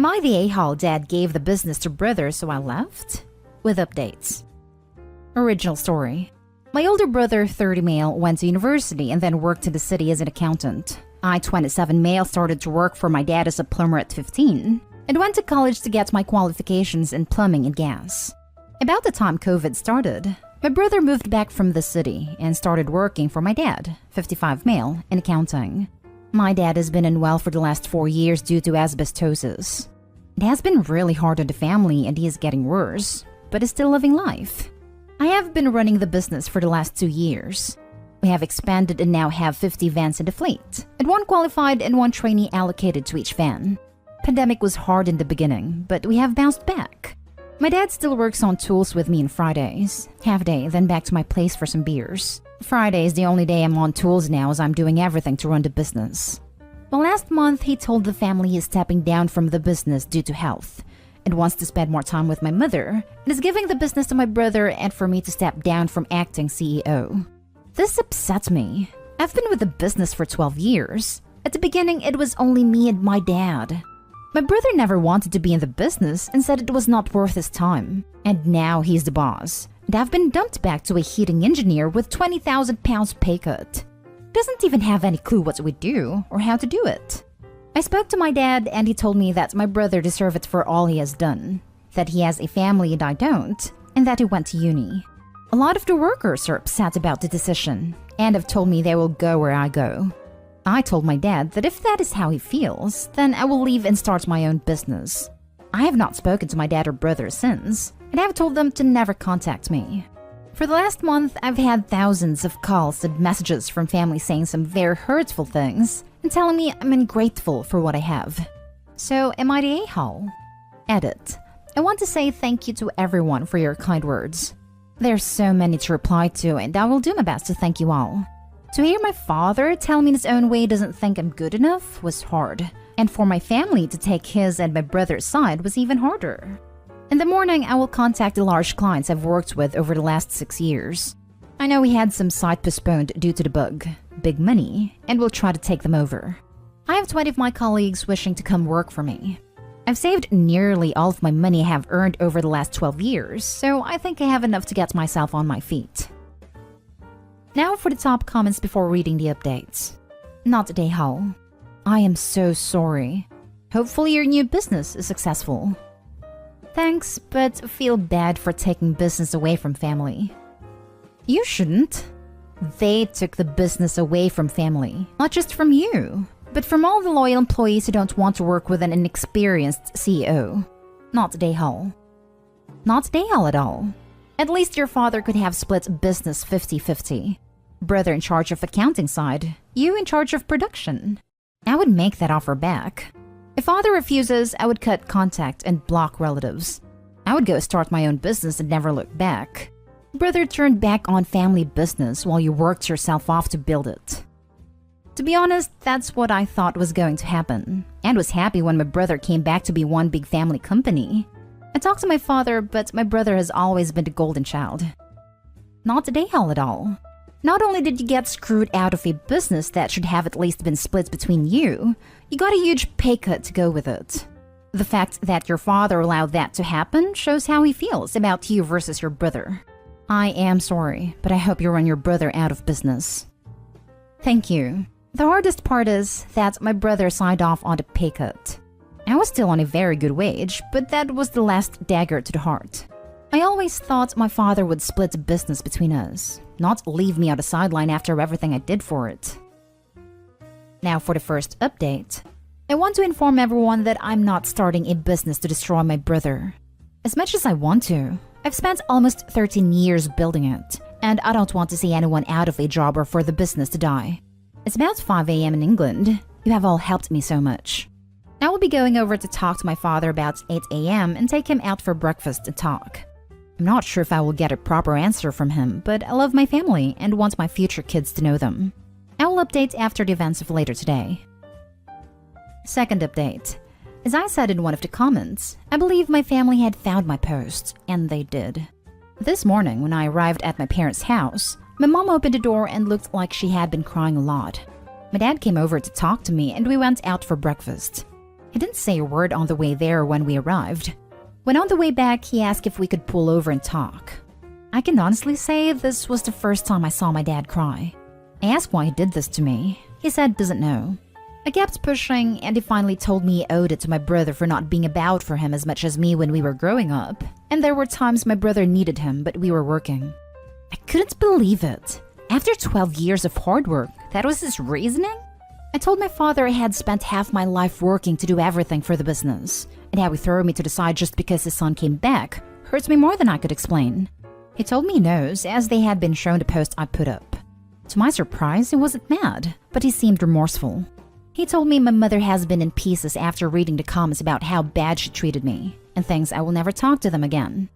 Am I the a-hole dad gave the business to brother so I left? With updates. Original story. My older brother, 30 male, went to university and then worked in the city as an accountant. I, 27 male, started to work for my dad as a plumber at 15 and went to college to get my qualifications in plumbing and gas. About the time COVID started, my brother moved back from the city and started working for my dad, 55 male, in accounting. My dad has been unwell for the last 4 years due to asbestosis. It has been really hard on the family and he is getting worse, but is still living life. I have been running the business for the last 2 years. We have expanded and now have 50 vans in the fleet, and 1 qualified and 1 trainee allocated to each van. Pandemic was hard in the beginning, but we have bounced back. My dad still works on tools with me on Fridays, half day, then back to my place for some beers. Friday is the only day I'm on tools now as I'm doing everything to run the business. Well, last month he told the family he's stepping down from the business due to health and wants to spend more time with my mother and is giving the business to my brother and for me to step down from acting CEO. This upsets me. I've been with the business for 12 years. At the beginning, it was only me and my dad. My brother never wanted to be in the business and said it was not worth his time. And now he's the boss. And I've been dumped back to a heating engineer with £20,000 pay cut. Doesn't even have any clue what we do or how to do it. I spoke to my dad and he told me that my brother deserves it for all he has done. That he has a family and I don't. And that he went to uni. A lot of the workers are upset about the decision and have told me they will go where I go. I told my dad that if that is how he feels, then I will leave and start my own business. I have not spoken to my dad or brother since, and I have told them to never contact me. For the last month, I've had thousands of calls and messages from family saying some very hurtful things and telling me I'm ungrateful for what I have. So, am I the a-hole? Edit. I want to say thank you to everyone for your kind words. There's so many to reply to, and I will do my best to thank you all. To hear my father tell me in his own way he doesn't think I'm good enough was hard. And for my family to take his and my brother's side was even harder. In the morning, I will contact the large clients I've worked with over the last 6 years. I know we had some site postponed due to the bug, big money, and we'll try to take them over. I have 20 of my colleagues wishing to come work for me. I've saved nearly all of my money I have earned over the last 12 years, so I think I have enough to get myself on my feet. Now for the top comments before reading the updates. Not a a-hole. I am so sorry. Hopefully your new business is successful. Thanks, but feel bad for taking business away from family. You shouldn't. They took the business away from family, not just from you, but from all the loyal employees who don't want to work with an inexperienced CEO. Not a a-hole. Not a a-hole at all. At least your father could have split business 50-50. Brother in charge of accounting side, you in charge of production. I would make that offer back. If father refuses, I would cut contact and block relatives. I would go start my own business and never look back. Brother turned back on family business while you worked yourself off to build it. To be honest, that's what I thought was going to happen, and was happy when my brother came back to be one big family company. I talked to my father, but my brother has always been the golden child. Not a a-hole at all. Not only did you get screwed out of a business that should have at least been split between you, you got a huge pay cut to go with it. The fact that your father allowed that to happen shows how he feels about you versus your brother. I am sorry, but I hope you run your brother out of business. Thank you. The hardest part is that my brother signed off on the pay cut. I was still on a very good wage, but that was the last dagger to the heart. I always thought my father would split the business between us, not leave me on the sideline after everything I did for it. Now for the first update. I want to inform everyone that I'm not starting a business to destroy my brother. As much as I want to, I've spent almost 13 years building it, and I don't want to see anyone out of a job or for the business to die. It's about 5 a.m. in England. You have all helped me so much. I will be going over to talk to my father about 8 a.m. and take him out for breakfast and talk. I'm not sure if I will get a proper answer from him, but I love my family and want my future kids to know them. I will update after the events of later today. Second update. As I said in one of the comments, I believe my family had found my post, and they did. This morning, when I arrived at my parents' house, my mom opened the door and looked like she had been crying a lot. My dad came over to talk to me and we went out for breakfast. He didn't say a word on the way there when we arrived. When on the way back, he asked if we could pull over and talk. I can honestly say this was the first time I saw my dad cry. I asked why he did this to me. He said doesn't know. I kept pushing, and he finally told me he owed it to my brother for not being about for him as much as me when we were growing up. And there were times my brother needed him, but we were working. I couldn't believe it. After 12 years of hard work, that was his reasoning? I told my father I had spent half my life working to do everything for the business, and how he threw me to the side just because his son came back hurts me more than I could explain. He told me he knows, as they had been shown the post I put up. To my surprise, he wasn't mad, but he seemed remorseful. He told me my mother has been in pieces after reading the comments about how bad she treated me, and thinks I will never talk to them again.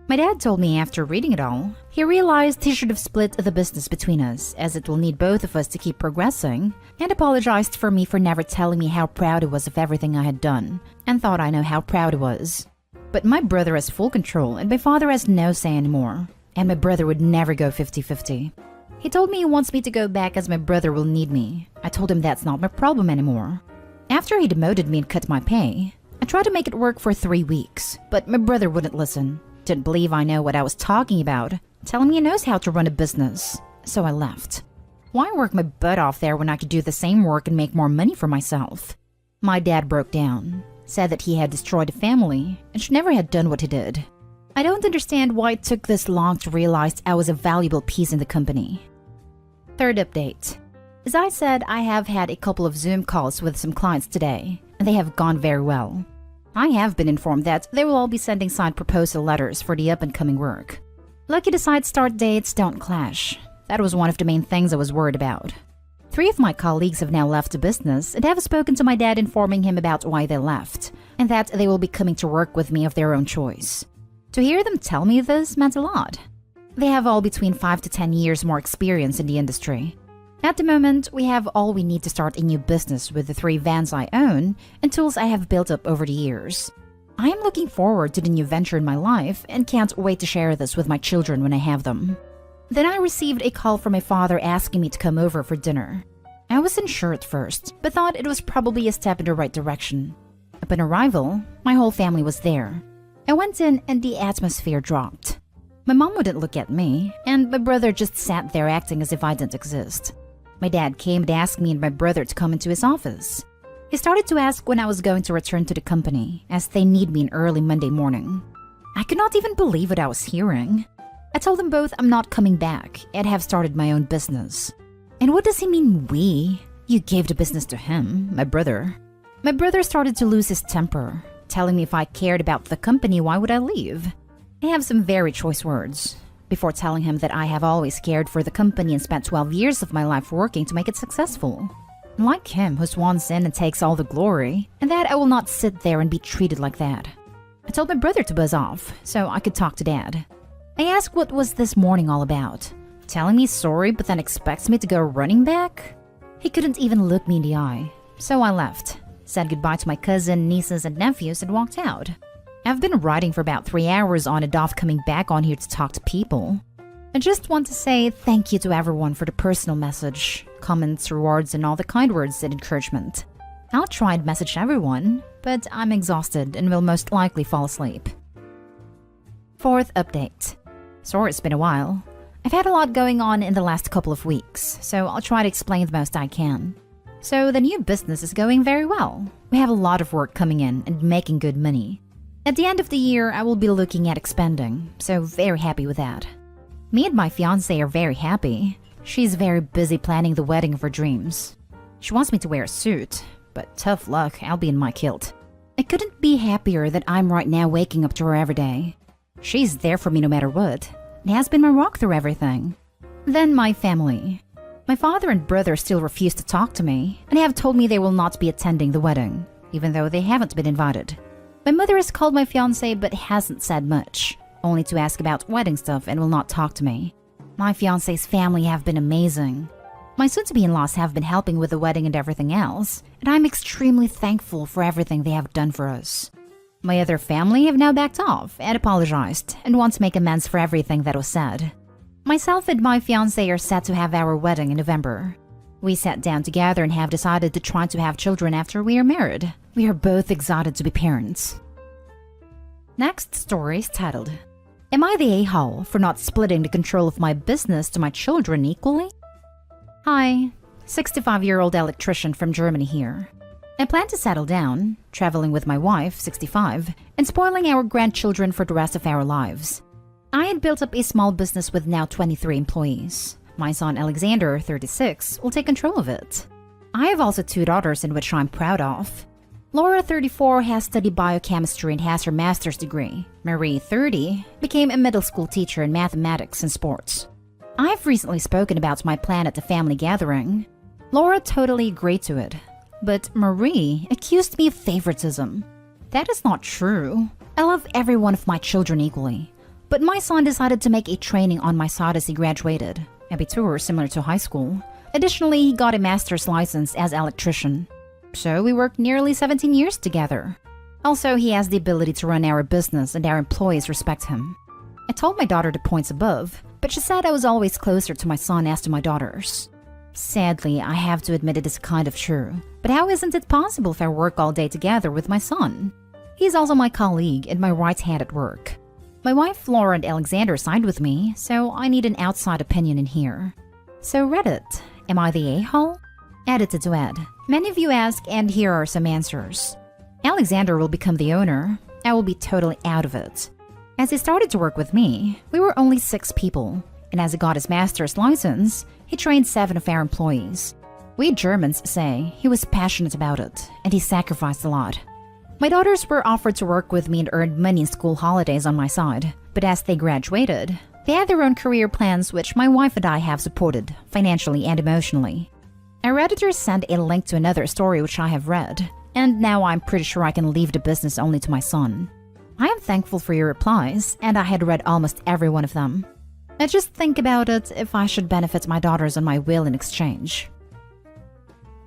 My dad told me after reading it all, he realized he should have split the business between us, as it will need both of us to keep progressing, and apologized for me for never telling me how proud he was of everything I had done, and thought I know how proud he was. But my brother has full control, and my father has no say anymore, and my brother would never go 50-50. He told me he wants me to go back as my brother will need me. I told him that's not my problem anymore. After he demoted me and cut my pay, I tried to make it work for 3 weeks, but my brother wouldn't listen. Didn't believe I know what I was talking about, telling me he knows how to run a business. So I left. Why work my butt off there when I could do the same work and make more money for myself? My dad broke down, said that he had destroyed the family and should never have done what he did. I don't understand why it took this long to realize I was a valuable piece in the company. Third update. As I said, I have had a couple of Zoom calls with some clients today, and they have gone very well. I have been informed that they will all be sending signed proposal letters for the up-and-coming work. Lucky the site start dates don't clash. That was one of the main things I was worried about. 3 of my colleagues have now left the business and have spoken to my dad informing him about why they left, and that they will be coming to work with me of their own choice. To hear them tell me this meant a lot. They have all between 5 to 10 years more experience in the industry. At the moment, we have all we need to start a new business with the 3 vans I own and tools I have built up over the years. I am looking forward to the new venture in my life and can't wait to share this with my children when I have them. Then I received a call from my father asking me to come over for dinner. I wasn't sure at first, but thought it was probably a step in the right direction. Upon arrival, my whole family was there. I went in and the atmosphere dropped. My mom wouldn't look at me, and my brother just sat there acting as if I didn't exist. My dad came and asked me and my brother to come into his office. He started to ask when I was going to return to the company, as they need me in early Monday morning. I could not even believe what I was hearing. I told them both I'm not coming back and have started my own business. And what does he mean we? You gave the business to him, my brother. My brother started to lose his temper, telling me if I cared about the company, why would I leave? I have some very choice words, before telling him that I have always cared for the company and spent 12 years of my life working to make it successful. Like him, who swans in and takes all the glory, and that I will not sit there and be treated like that. I told my brother to buzz off, so I could talk to Dad. I asked what was this morning all about, telling me sorry but then expects me to go running back? He couldn't even look me in the eye, so I left, said goodbye to my cousin, nieces, and nephews and walked out. I've been riding for about 3 hours on and off coming back on here to talk to people. I just want to say thank you to everyone for the personal message, comments, rewards, and all the kind words and encouragement. I'll try and message everyone, but I'm exhausted and will most likely fall asleep. Fourth update. Sorry it's been a while. I've had a lot going on in the last couple of weeks, so I'll try to explain the most I can. So the new business is going very well. We have a lot of work coming in and making good money. At the end of the year, I will be looking at expanding, so very happy with that. Me and my fiancé are very happy. She's very busy planning the wedding of her dreams. She wants me to wear a suit, but tough luck, I'll be in my kilt. I couldn't be happier that I'm right now waking up to her every day. She's there for me no matter what. It has been my rock through everything. Then my family. My father and brother still refuse to talk to me, and have told me they will not be attending the wedding, even though they haven't been invited. My mother has called my fiancé but hasn't said much, only to ask about wedding stuff and will not talk to me. My fiancé's family have been amazing. My soon-to-be-in-laws have been helping with the wedding and everything else, and I'm extremely thankful for everything they have done for us. My other family have now backed off and apologized and want to make amends for everything that was said. Myself and my fiancé are set to have our wedding in November. We sat down together and have decided to try to have children after we are married, We are both excited to be parents. Next story is titled, Am I the a-hole for not splitting the control of my business to my children equally? Hi, 65-year-old electrician from Germany here. I plan to settle down, traveling with my wife, 65, and spoiling our grandchildren for the rest of our lives. I had built up a small business with now 23 employees. My son Alexander, 36, will take control of it. I have also 2 daughters in which I'm proud of. Laura, 34, has studied biochemistry and has her master's degree. Marie, 30, became a middle school teacher in mathematics and sports. I've recently spoken about my plan at the family gathering. Laura totally agreed to it, but Marie accused me of favoritism. That is not true. I love every one of my children equally. But my son decided to make a training on my side as he graduated. Abitur similar to high school. Additionally, he got a master's license as electrician. So we worked nearly 17 years together. Also, he has the ability to run our business and our employees respect him. I told my daughter the points above, but she said I was always closer to my son as to my daughters. Sadly, I have to admit it is kind of true. But how isn't it possible if I work all day together with my son? He's also my colleague and my right hand at work. My wife Laura and Alexander signed with me, so I need an outside opinion in here. So Reddit, am I the a-hole? Edited to Ed. Many of you ask, and here are some answers. Alexander will become the owner. I will be totally out of it. As he started to work with me, we were only 6 people, and as he got his master's license, he trained 7 of our employees. We Germans say he was passionate about it, and he sacrificed a lot. My daughters were offered to work with me and earn money in school holidays on my side, but as they graduated, they had their own career plans which my wife and I have supported, financially and emotionally. Our Redditor sent a link to another story which I have read, and now I'm pretty sure I can leave the business only to my son. I am thankful for your replies, and I had read almost every one of them. I just think about it if I should benefit my daughters on my will in exchange.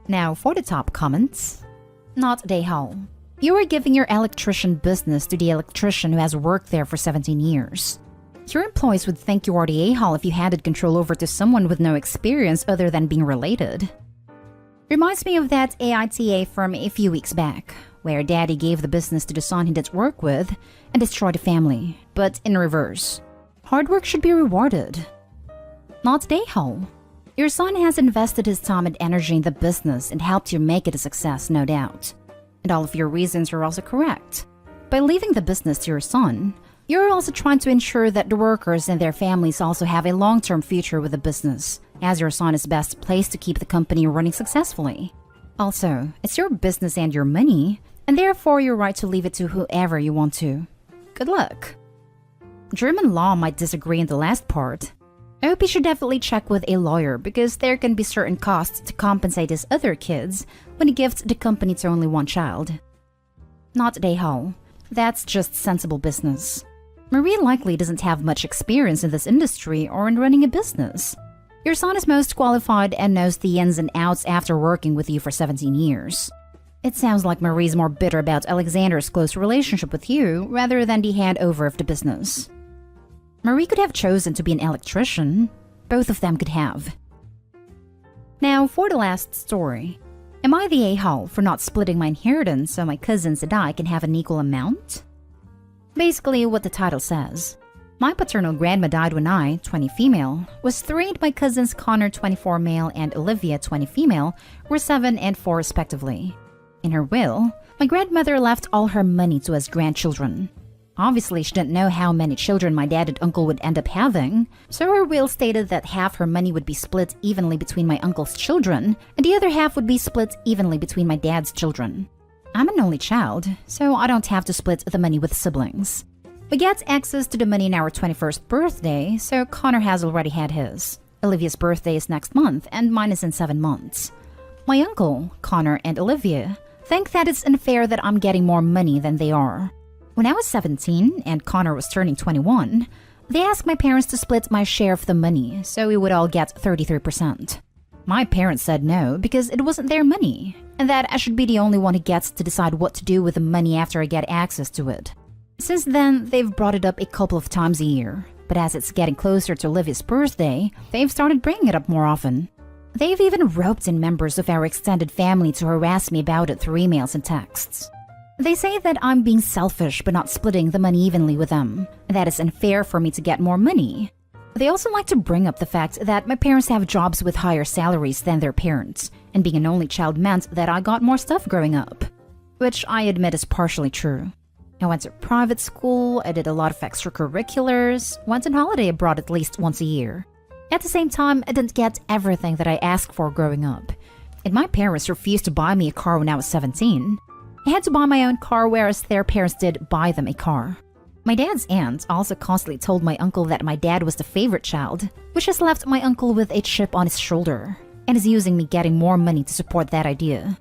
Now for the top comments. Not the a-hole. You are giving your electrician business to the electrician who has worked there for 17 years. Your employees would think you are the a-hole if you handed control over to someone with no experience other than being related. Reminds me of that AITA from a few weeks back, where daddy gave the business to the son he did work with and destroyed the family, but in reverse. Hard work should be rewarded. Not the a-hole. Your son has invested his time and energy in the business and helped you make it a success, no doubt. And all of your reasons are also correct. By leaving the business to your son, you're also trying to ensure that the workers and their families also have a long-term future with the business, as your son is best placed to keep the company running successfully. Also, it's your business and your money, and therefore you're right to leave it to whoever you want to. Good luck. German law might disagree in the last part. I hope you should definitely check with a lawyer because there can be certain costs to compensate his other kids when he gives the company to only one child. Not the a-hole. That's just sensible business. Marie likely doesn't have much experience in this industry or in running a business. Your son is most qualified and knows the ins and outs after working with you for 17 years. It sounds like Marie's more bitter about Alexander's close relationship with you rather than the handover of the business. Marie could have chosen to be an electrician. Both of them could have. Now for the last story. Am I the a-hole for not splitting my inheritance so my cousins and I can have an equal amount? Basically what the title says. My paternal grandma died when I, 20 female, was 3 and my cousins Connor, 24 male, and Olivia, 20 female, were 7 and 4 respectively. In her will, my grandmother left all her money to us grandchildren. Obviously, she didn't know how many children my dad and uncle would end up having, so her will stated that half her money would be split evenly between my uncle's children, and the other half would be split evenly between my dad's children. I'm an only child, so I don't have to split the money with siblings. We get access to the money in our 21st birthday, so Connor has already had his. Olivia's birthday is next month, and mine is in 7 months. My uncle, Connor, and Olivia think that it's unfair that I'm getting more money than they are. When I was 17 and Connor was turning 21, they asked my parents to split my share of the money, so we would all get 33%. My parents said no because it wasn't their money, and that I should be the only one who gets to decide what to do with the money after I get access to it. Since then, they've brought it up a couple of times a year, but as it's getting closer to Olivia's birthday, they've started bringing it up more often. They've even roped in members of our extended family to harass me about it through emails and texts. They say that I'm being selfish but not splitting the money evenly with them. That it's unfair for me to get more money. They also like to bring up the fact that my parents have jobs with higher salaries than their parents, and being an only child meant that I got more stuff growing up. Which I admit is partially true. I went to private school, I did a lot of extracurriculars, went on holiday abroad at least once a year. At the same time, I didn't get everything that I asked for growing up. And my parents refused to buy me a car when I was 17. I had to buy my own car, whereas their parents did buy them a car. My dad's aunt also constantly told my uncle that my dad was the favorite child, which has left my uncle with a chip on his shoulder, and is using me getting more money to support that idea.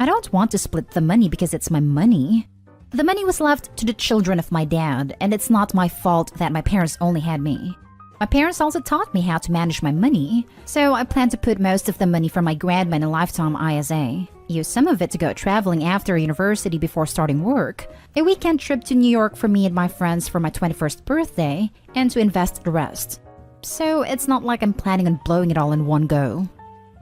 I don't want to split the money because it's my money. The money was left to the children of my dad, and it's not my fault that my parents only had me. My parents also taught me how to manage my money, so I plan to put most of the money from my grandma in a lifetime ISA, use some of it to go traveling after university before starting work, a weekend trip to New York for me and my friends for my 21st birthday, and to invest the rest. So it's not like I'm planning on blowing it all in one go.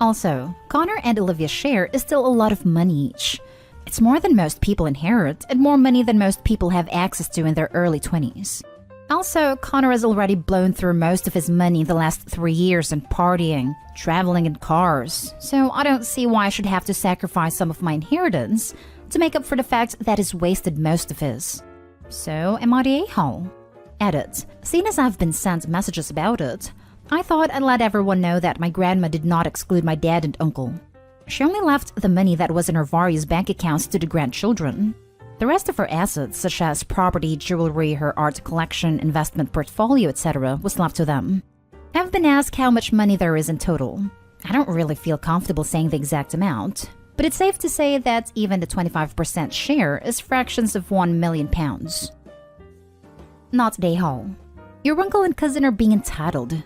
Also, Connor and Olivia's share is still a lot of money each. It's more than most people inherit, and more money than most people have access to in their early 20s. Also, Connor has already blown through most of his money in the last 3 years on partying, traveling in cars, so I don't see why I should have to sacrifice some of my inheritance to make up for the fact that he's wasted most of his. So, am I the a-hole? Edit. Seeing as I've been sent messages about it, I thought I'd let everyone know that my grandma did not exclude my dad and uncle. She only left the money that was in her various bank accounts to the grandchildren. The rest of her assets, such as property, jewelry, her art collection, investment portfolio, etc., was left to them. I've been asked how much money there is in total. I don't really feel comfortable saying the exact amount, but it's safe to say that even the 25% share is fractions of £1 million. Not day hall. Your uncle and cousin are being entitled.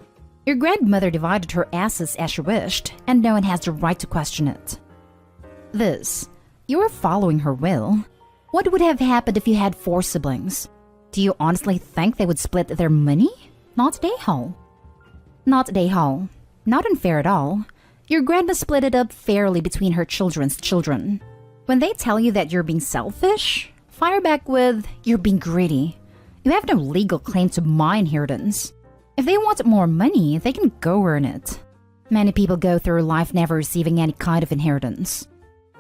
Your grandmother divided her assets as she wished, and no one has the right to question it. This. You are following her will. What would have happened if you had 4 siblings? Do you honestly think they would split their money? Not day hall. Not day hall. Not unfair at all. Your grandma split it up fairly between her children's children. When they tell you that you're being selfish, fire back with, you're being greedy. You have no legal claim to my inheritance. If they want more money, they can go earn it. Many people go through life never receiving any kind of inheritance.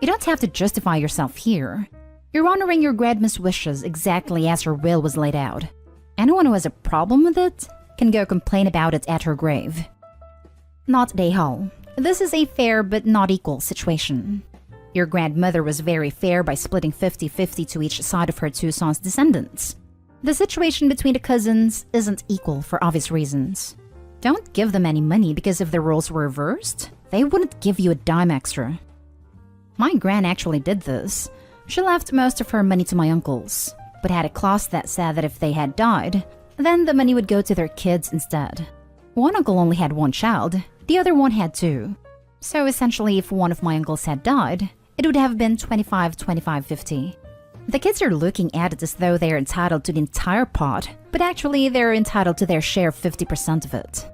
You don't have to justify yourself here. You're honoring your grandma's wishes exactly as her will was laid out. Anyone who has a problem with it can go complain about it at her grave. Not day hall. This is a fair but not equal situation. Your grandmother was very fair by splitting 50-50 to each side of her 2 sons' descendants. The situation between the cousins isn't equal for obvious reasons. Don't give them any money because if the roles were reversed, they wouldn't give you a dime extra. My gran actually did this. She left most of her money to my uncles, but had a clause that said that if they had died, then the money would go to their kids instead. One uncle only had 1 child, the other one had 2. So essentially if one of my uncles had died, it would have been 25-25-50. The kids are looking at it as though they are entitled to the entire pot, but actually they're entitled to their share of 50% of it.